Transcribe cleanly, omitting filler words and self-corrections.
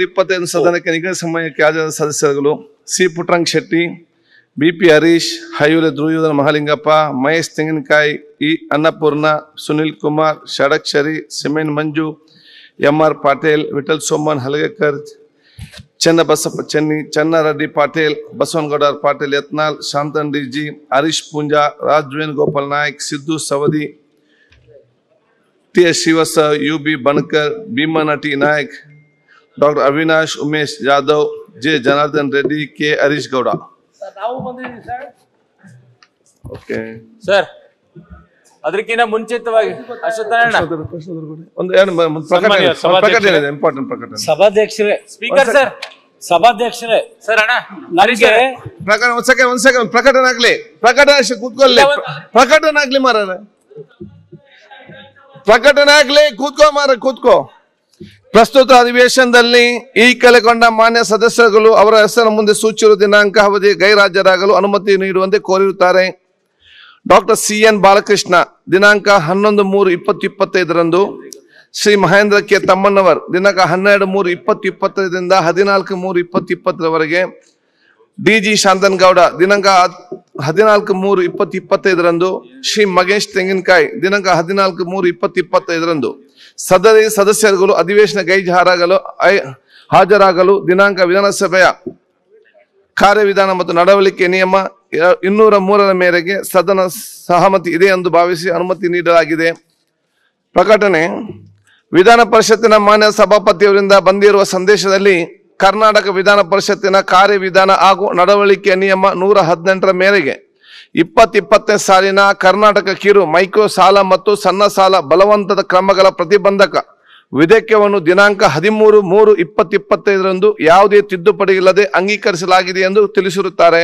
25 ಸದನಕ್ಕೆ ನಿಗದಿತ ಸಮಯಕ್ಕೆ ಹಾಜರಾದ ಸದಸ್ಯರುಗಳು C Puttaranga Shetty, BP Harish, Aihole Duryodhana Mahalingappa, Mahesh Tenginkai, E Annapurna, Sunil Kumar, Shadakshari, ಸಿಮೆನ್ Manju, MR Patil, Vithal Soman Halagekar, Channabasappa Chenni, Channareddy Patil, Basavanagouda Patil Yatnal, Shantan DG, Harish Poonja, Raj Venugopal Naik, Siddu Savadi, TS. Srivatsa, UB. Banakar, ಭೀಮನಟಿ Naik, doctor Avinash, Umesh Jadhav, J. Janardhan Reddy, K. Harish Gowda. Okay sir, ಅದಕ್ಕಿಂತ ಮುಂಚಿತವಾಗಿ ಇಂಪಾರ್ಟೆಂಟ್ ಪ್ರಕಟಣೆ. ಸಭಾಧ್ಯಕ್ಷರೇ, ಸ್ಪೀಕರ್ ಸರ್, ಸಭಾಧ್ಯಕ್ಷರೇ ಸರ್ ಅಣ್ಣ ನನಗೆ ಒಂದ್ ಸೆಕೆಂಡ್ ಪ್ರಕಟಣೆ ಆಗ್ಲಿ, ಪ್ರಕಟಣೆ ಕೂತ್ಕೊಳ್ಳಿ, ಪ್ರಕಟಣೆ ಆಗ್ಲಿ ಮಾರ, ಪ್ರಕಟಣೆ ಆಗ್ಲಿ, ಕೂತ್ಕೋ ಮಾರ, ಕೂತ್ಕೋ. ಪ್ರಸ್ತುತ ಅಧಿವೇಶನದಲ್ಲಿ ಈ ಕೆಳಗೊಂಡ ಮಾನ್ಯ ಸದಸ್ಯರುಗಳು ಅವರ ಹೆಸರ ಮುಂದೆ ಸೂಚಿರುವ ದಿನಾಂಕ ಅವಧಿ ಗೈರಾಜರಾಗಲು ಅನುಮತಿ ನೀಡುವಂತೆ ಕೋರಿರುತ್ತಾರೆ. Doctor CN. ಬಾಲಕೃಷ್ಣ ದಿನಾಂಕ 11/3/2025 ಶ್ರೀ ಮಹೇಂದ್ರ ಕೆ. ತಮ್ಮಣ್ಣವರ್ ದಿನಾಂಕ 12/3/2025 14/3/2020 ಡಿ.ಜಿ. ಶಾಂತನಗೌಡ ದಿನಾಂಕ 14/3/2025 ಶ್ರೀ ಮಗೇಶ್ ತೆಂಗಿನಕಾಯಿ ದಿನಾಂಕ 14/3/2025 ಸದರಿ ಸದಸ್ಯರುಗಳು ಅಧಿವೇಶನ ಹಾಜರಾಗಲು ದಿನಾಂಕ ವಿಧಾನಸಭೆಯ ಕಾರ್ಯವಿಧಾನ ಮತ್ತು ನಡವಳಿಕೆ ನಿಯಮ 203 ಮೇರೆಗೆ ಸದನ ಸಹಮತಿ ಇದೆ ಎಂದು ಭಾವಿಸಿ ಅನುಮತಿ ನೀಡಲಾಗಿದೆ. ಪ್ರಕಟಣೆ. ವಿಧಾನ ಪರಿಷತ್ತಿನ ಮಾನ್ಯ ಸಭಾಪತಿಯವರಿಂದ ಬಂದಿರುವ ಸಂದೇಶದಲ್ಲಿ ಕರ್ನಾಟಕ ವಿಧಾನ ಪರಿಷತ್ತಿನ ಕಾರ್ಯವಿಧಾನ ಹಾಗೂ ನಡವಳಿಕೆಯ ನಿಯಮ 118 ಮೇರೆಗೆ 2020 ಸಾಲಿನ ಕರ್ನಾಟಕ ಕಿರು ಮೈಕ್ರೋ ಸಾಲ ಮತ್ತು ಸಣ್ಣ ಸಾಲ ಬಲವಂತದ ಕ್ರಮಗಳ ಪ್ರತಿಬಂಧಕ ವಿಧೇಯಕವನ್ನು ದಿನಾಂಕ 13/3/2025 ಯಾವುದೇ ತಿದ್ದುಪಡಿ ಇಲ್ಲದೆ ಅಂಗೀಕರಿಸಲಾಗಿದೆ ಎಂದು ತಿಳಿಸಿರುತ್ತಾರೆ.